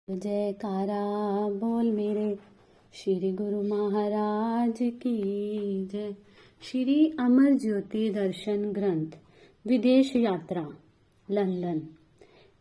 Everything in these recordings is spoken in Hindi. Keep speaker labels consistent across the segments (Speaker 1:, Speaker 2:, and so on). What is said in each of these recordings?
Speaker 1: जयकारा बोल मेरे श्री गुरु महाराज की जय। श्री अमर ज्योति दर्शन ग्रंथ विदेश यात्रा लंदन।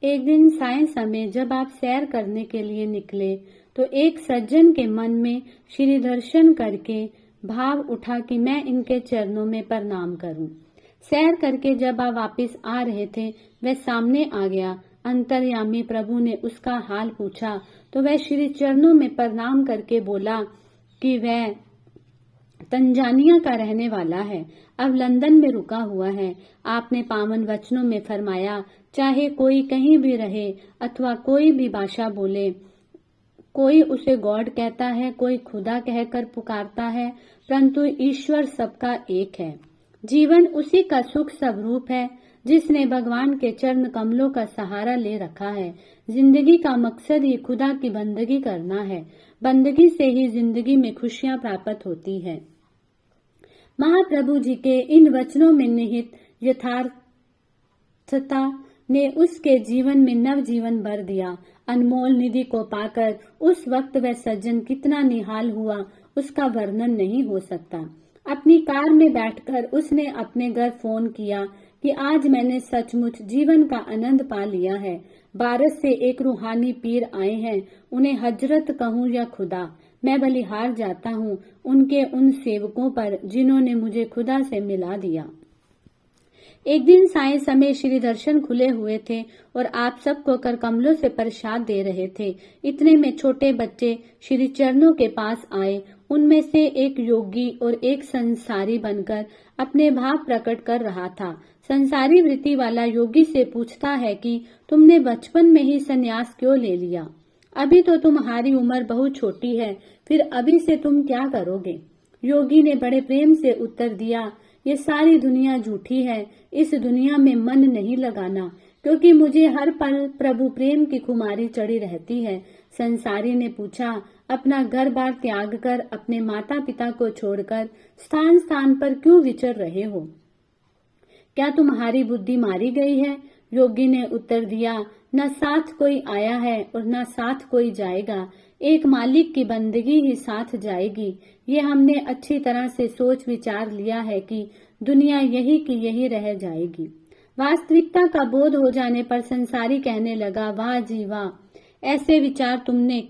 Speaker 1: एक दिन साय समय जब आप सैर करने के लिए निकले तो एक सज्जन के मन में श्री दर्शन करके भाव उठा कि मैं इनके चरणों में प्रणाम करूं। सैर करके जब आप वापिस आ रहे थे वह सामने आ गया। अंतर्यामी प्रभु ने उसका हाल पूछा तो वह श्री चरणों में प्रणाम करके बोला कि वह तंजानिया का रहने वाला है, अब लंदन में रुका हुआ है। आपने पावन वचनों में फरमाया, चाहे कोई कहीं भी रहे अथवा कोई भी भाषा बोले, कोई उसे गॉड कहता है, कोई खुदा कहकर पुकारता है, परंतु ईश्वर सबका एक है। जीवन उसी का सुख स्वरूप है जिसने भगवान के चरण कमलों का सहारा ले रखा है। जिंदगी का मकसद ही खुदा की बंदगी करना है। बंदगी से ही जिंदगी में खुशियां प्राप्त होती है। महाप्रभु जी के इन वचनों में निहित यथार्थता ने उसके जीवन में नव जीवन भर दिया। अनमोल निधि को पाकर उस वक्त वह सज्जन कितना निहाल हुआ उसका वर्णन नहीं हो सकता। अपनी कार में बैठकर उसने अपने घर फोन किया कि आज मैंने सचमुच जीवन का आनंद पा लिया है। भारत से एक रूहानी पीर आए हैं, उन्हें हजरत कहूँ या खुदा, मैं बलिहार जाता हूँ उनके उन सेवकों पर जिन्होंने मुझे खुदा से मिला दिया। एक दिन साय समय श्री दर्शन खुले हुए थे और आप सबको कर कमलों से प्रसाद दे रहे थे। इतने में छोटे बच्चे श्री चरणों के पास आए। उनमें से एक योगी और एक संसारी बनकर अपने भाव प्रकट कर रहा था। संसारी वृत्ति वाला योगी से पूछता है कि तुमने बचपन में ही संन्यास क्यों ले लिया? अभी तो तुम्हारी उम्र बहुत छोटी है, फिर अभी से तुम क्या करोगे? योगी ने बड़े प्रेम से उत्तर दिया, ये सारी दुनिया झूठी है, इस दुनिया में मन नहीं लगाना, क्योंकि मुझे हर पल प्रभु प्रेम की खुमारी चढ़ी रहती है। संसारी ने पूछा, अपना घर बार त्याग कर, अपने माता पिता को छोड़कर स्थान स्थान पर क्यों विचर रहे हो? क्या तुम्हारी बुद्धि मारी गई है? योगी ने उत्तर दिया, न साथ कोई आया है और न साथ कोई जाएगा, एक मालिक की बंदगी ही साथ जाएगी। ये हमने अच्छी तरह से सोच विचार लिया है कि दुनिया यही की यही रह जाएगी। वास्तविकता का बोध हो जाने पर संसारी कहने लगा, वाह जी वाह, ऐसे विचार तुम्हें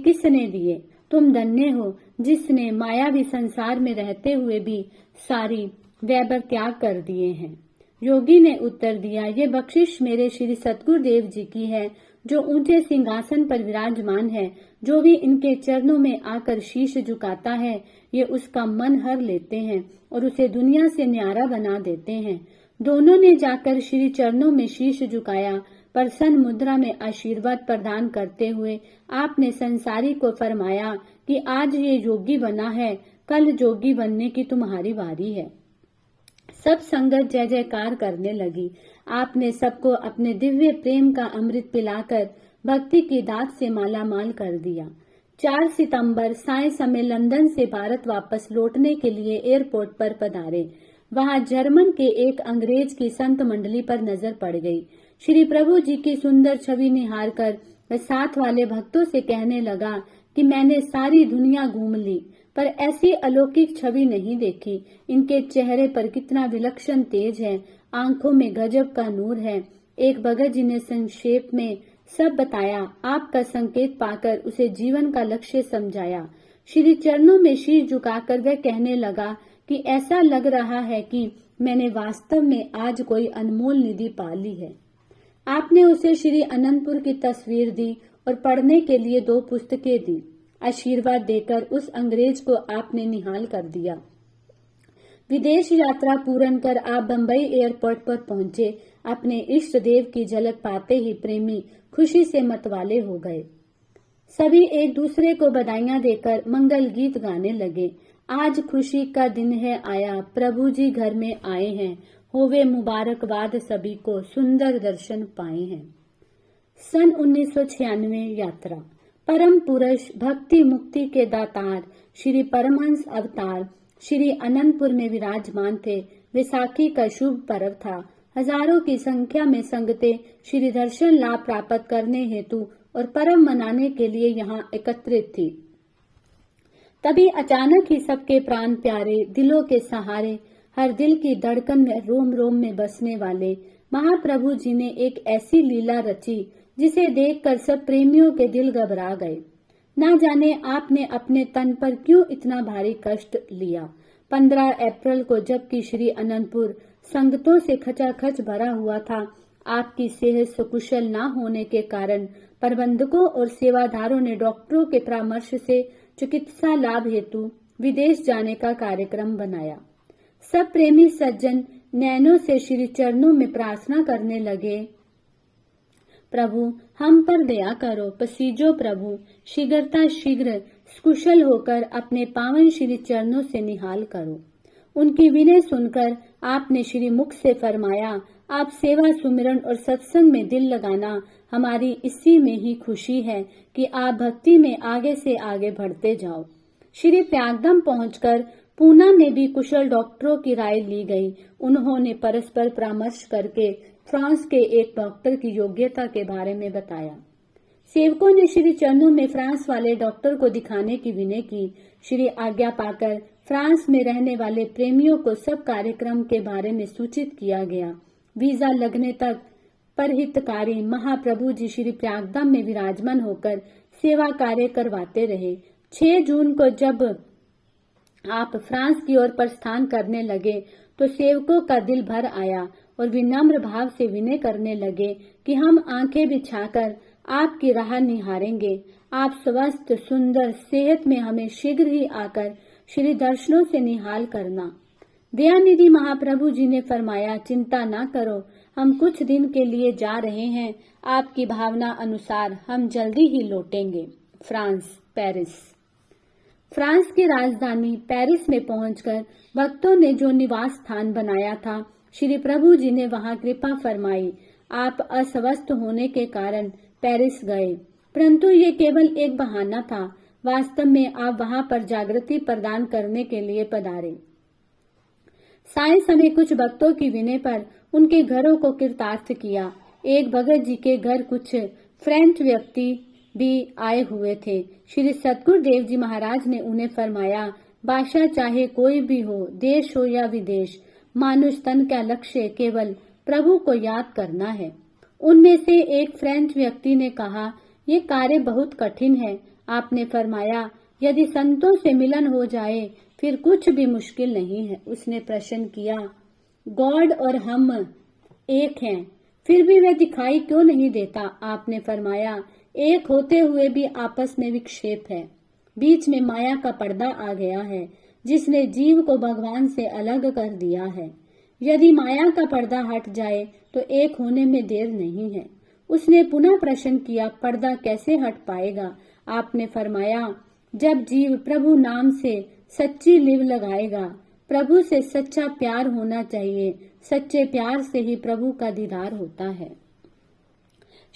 Speaker 1: किसने दिए? तुम धन्य हो जिसने मायावी संसार में रहते हुए भी सारी वैभव त्याग कर दिए हैं। योगी ने उत्तर दिया, ये बख्शिश मेरे श्री सतगुरुदेव जी की है, जो ऊंचे सिंहासन पर विराजमान है। जो भी इनके चरणों में आकर शीश झुकाता है, ये उसका मन हर लेते हैं और उसे दुनिया से न्यारा बना देते हैं। दोनों ने जाकर श्री चरणों में शीश झुकाया। प्रसन्न मुद्रा में आशीर्वाद प्रदान करते हुए आपने संसारी को फरमाया कि आज ये योगी बना है, कल जोगी बनने की तुम्हारी बारी है। सब संगत जय जयकार करने लगी। आपने सबको अपने दिव्य प्रेम का अमृत पिलाकर भक्ति की दात से मालामाल कर दिया। 4 सितंबर साय समय लंदन से भारत वापस लौटने के लिए एयरपोर्ट पर पधारे। वहां जर्मन के एक अंग्रेज की संत मंडली पर नजर पड़ गई। श्री प्रभु जी की सुंदर छवि निहार कर वह साथ वाले भक्तों से कहने लगा कि मैंने सारी दुनिया घूम ली पर ऐसी अलौकिक छवि नहीं देखी। इनके चेहरे पर कितना विलक्षण तेज है, आंखों में गजब का नूर है। एक भगत जी ने संक्षेप में सब बताया। आपका संकेत पाकर उसे जीवन का लक्ष्य समझाया। श्री चरणों में शीश झुकाकर वह कहने लगा कि ऐसा लग रहा है कि मैंने वास्तव में आज कोई अनमोल निधि पा ली है। आपने उसे श्री अनंतपुर की तस्वीर दी और पढ़ने के लिए 2 पुस्तकें दी। आशीर्वाद देकर उस अंग्रेज को आपने निहाल कर दिया। विदेश यात्रा पूर्ण कर आप बंबई एयरपोर्ट पर पहुंचे। अपने इष्ट देव की झलक पाते ही प्रेमी खुशी से मतवाले हो गए। सभी एक दूसरे को बधाइयां देकर मंगल गीत गाने लगे। आज खुशी का दिन है आया, प्रभु जी घर में आए हैं, होवे मुबारकबाद सभी को, सुंदर दर्शन पाए हैं। सन 1996 यात्रा। परम पुरुष भक्ति मुक्ति के दातार श्री परमहंस अवतार श्री अनंतपुर में विराजमान थे। वैसाखी का शुभ पर्व था। हजारों की संख्या में संगतें श्री दर्शन लाभ प्राप्त करने हेतु और परम मनाने के लिए यहाँ एकत्रित थी। तभी अचानक ही सबके प्राण प्यारे, दिलों के सहारे, हर दिल की धड़कन में रोम रोम में बसने वाले महाप्रभु जी ने एक ऐसी लीला रची जिसे देखकर सब प्रेमियों के दिल घबरा गए। ना जाने आपने अपने तन पर क्यों इतना भारी कष्ट लिया। 15 अप्रैल को जबकि श्री अनंतपुर संगतों से खचाखच भरा हुआ था, आपकी सेहत सुकुशल न होने के कारण प्रबंधकों और सेवादारों ने डॉक्टरों के परामर्श से चिकित्सा लाभ हेतु विदेश जाने का कार्यक्रम बनाया। सब प्रेमी सज्जन नैनों से श्री चरणों में प्रार्थना करने लगे, प्रभु हम पर दया करो, पसीजो प्रभु, शीघ्रता शीघ्र कुशल होकर अपने पावन श्री चरणों से निहाल करो। उनकी विनय सुनकर आपने श्री मुख से फरमाया, आप सेवा सुमिरन और सत्संग में दिल लगाना हमारी इसी में ही खुशी है कि आप भक्ति में आगे से आगे बढ़ते जाओ। श्री प्रयागधाम पहुंचकर पूना में भी कुशल डॉक्टरों की राय ली गई। उन्होंने परस्पर परामर्श करके फ्रांस के एक डॉक्टर की योग्यता के बारे में बताया। सेवकों ने श्री चरणों में फ्रांस वाले डॉक्टर को दिखाने की विनय की। श्री आज्ञा पाकर फ्रांस में रहने वाले प्रेमियों को सब कार्यक्रम के बारे में सूचित किया गया। वीजा लगने तक परहितकारी महाप्रभु जी श्री प्रयागधाम में विराजमान होकर सेवा कार्य करवाते रहे। 6 जून को जब आप फ्रांस की ओर प्रस्थान करने लगे तो सेवकों का दिल भर आया और विनम्र भाव से विनय करने लगे कि हम आंखें बिछाकर आपकी राह निहारेंगे। आप स्वस्थ सुंदर सेहत में हमें शीघ्र ही आकर श्री दर्शनों से निहाल करना। दयानिधि महाप्रभु जी ने फरमाया, चिंता ना करो, हम कुछ दिन के लिए जा रहे हैं, आपकी भावना अनुसार हम जल्दी ही लौटेंगे। France, Paris. फ्रांस की राजधानी पेरिस में पहुंचकर भक्तों ने जो निवास स्थान बनाया था, श्री प्रभु जी ने वहां कृपा फरमाई। आप अस्वस्थ होने के कारण पेरिस गए, परंतु ये केवल एक बहाना था। वास्तव में आप वहां पर जागृति प्रदान करने के लिए पधारे। साय समय कुछ भक्तों की विनय पर उनके घरों को कृतार्थ किया। एक भगत जी के घर कुछ फ्रेंच व्यक्ति भी आए हुए थे। श्री सतगुरु देव जी महाराज ने उन्हें फरमाया, भाषा चाहे कोई भी हो, देश हो या विदेश, मानुष तन का लक्ष्य केवल प्रभु को याद करना है। उनमें से एक फ्रेंच व्यक्ति ने कहा, ये कार्य बहुत कठिन है। आपने फरमाया, यदि संतों से मिलन हो जाए फिर कुछ भी मुश्किल नहीं है। उसने प्रश्न किया, गॉड और हम एक हैं, फिर भी वह दिखाई क्यों नहीं देता? आपने फरमाया, एक होते हुए भी आपस में विक्षेप है। बीच में माया का पर्दा आ गया है, जिसने जीव को भगवान से अलग कर दिया है। यदि माया का पर्दा हट जाए तो एक होने में देर नहीं है। उसने पुनः प्रश्न किया, पर्दा कैसे हट पाएगा? आपने फरमाया, जब जीव प्रभु नाम से सच्ची लिव लगाएगा। प्रभु से सच्चा प्यार होना चाहिए, सच्चे प्यार से ही प्रभु का दीदार होता है।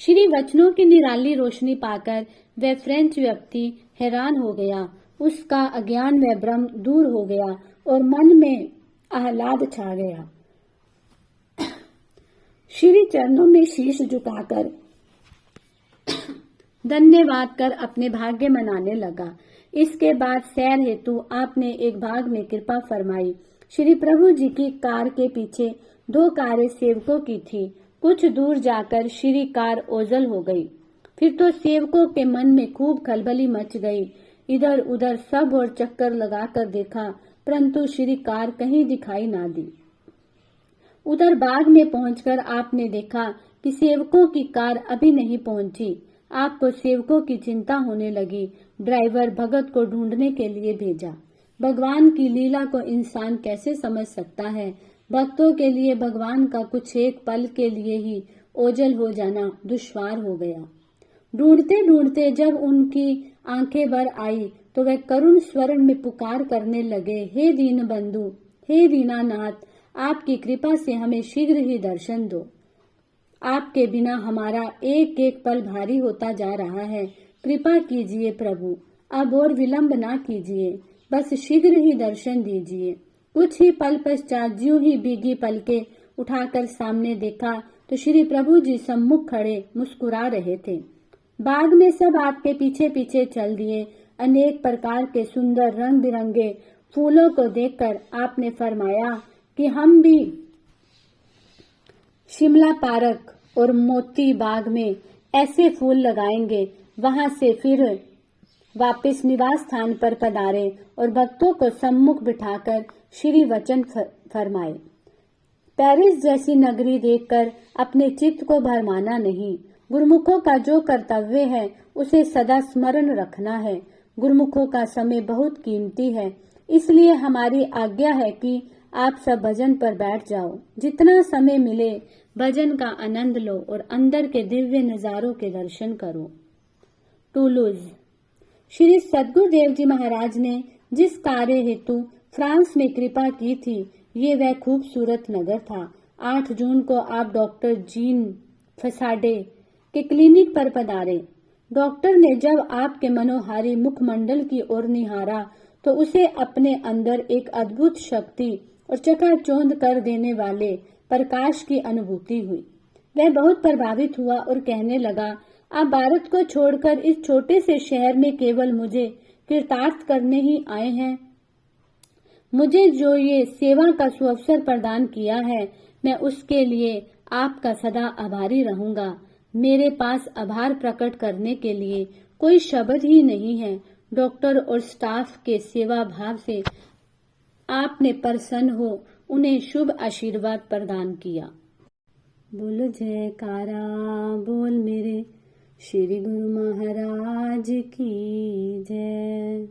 Speaker 1: श्री वचनों की निराली रोशनी पाकर वह फ्रेंच व्यक्ति हैरान हो गया। उसका अज्ञान व भ्रम दूर हो गया और मन में आह्लाद छा गया। श्री चरणों में शीश झुकाकर धन्यवाद कर अपने भाग्य मनाने लगा। इसके बाद सैर हेतु आपने एक भाग में कृपा फरमाई। श्री प्रभु जी की कार के पीछे 2 कारें सेवकों की थी। कुछ दूर जाकर श्री कार ओझल हो गई। फिर तो सेवकों के मन में खूब खलबली मच गई। इधर उधर सब और चक्कर लगाकर देखा, परंतु श्री कार कहीं दिखाई ना दी। उधर बाग में पहुंचकर आपने देखा कि सेवकों की कार अभी नहीं पहुंची। आपको सेवकों की चिंता होने लगी। ड्राइवर भगत को ढूंढने के लिए भेजा। भगवान की लीला को इंसान कैसे समझ सकता है? भक्तों के लिए भगवान का कुछ एक पल के लिए ही ओझल हो जाना दुश्वार हो गया। ढूंढते ढूंढते जब उनकी आंखें भर आई तो वह करुण स्वर में पुकार करने लगे, हे दीन बंधु, हे दीनानाथ, आपकी कृपा से हमें शीघ्र ही दर्शन दो। आपके बिना हमारा एक एक पल भारी होता जा रहा है। कृपा कीजिए प्रभु, अब और विलंब ना कीजिए, बस शीघ्र ही दर्शन दीजिए। कुछ ही पल पश्चात ज्यों ही भीगी पलकें उठाकर सामने देखा तो श्री प्रभु जी सम्मुख खड़े मुस्कुरा रहे थे। बाग में सब आपके पीछे पीछे चल दिए। अनेक प्रकार के सुंदर रंग बिरंगे फूलों को देखकर आपने फरमाया कि हम भी शिमला पार्क और मोती बाग में ऐसे फूल लगाएंगे। वहां से फिर वापस निवास स्थान पर पधारे और भक्तों को सम्मुख बिठाकर श्री वचन फरमाए। पेरिस जैसी नगरी देखकर अपने चित्त को भरमाना नहीं। गुरुमुखों का जो कर्तव्य है उसे सदा स्मरण रखना है। गुरुमुखों का समय बहुत कीमती है, इसलिए हमारी आज्ञा है कि आप सब भजन पर बैठ जाओ। जितना समय मिले भजन का आनंद लो और अंदर के दिव्य नजारों के दर्शन करो। टूलूज। श्री सद्गुरुदेव जी महाराज ने जिस कार्य हेतु फ्रांस में कृपा की थी, ये वह खूबसूरत नगर था। 8 जून को आप डॉक्टर जीन फसाडे के क्लिनिक पर पधारे। डॉक्टर ने जब आपके मनोहारी मुखमंडल की ओर निहारा तो उसे अपने अंदर एक अद्भुत शक्ति और चकाचौंध कर देने वाले प्रकाश की अनुभूति हुई। वह बहुत प्रभावित हुआ और कहने लगा, आप भारत को छोड़कर इस छोटे से शहर में केवल मुझे कृतार्थ करने ही आए हैं। मुझे जो ये सेवा का सुअवसर प्रदान किया है, मैं उसके लिए आपका सदा आभारी रहूंगा। मेरे पास आभार प्रकट करने के लिए कोई शब्द ही नहीं है। डॉक्टर और स्टाफ के सेवा भाव से आपने प्रसन्न हो उन्हें शुभ आशीर्वाद प्रदान किया। बोलो जयकारा बोल मेरे श्री गुरु महाराज की जय।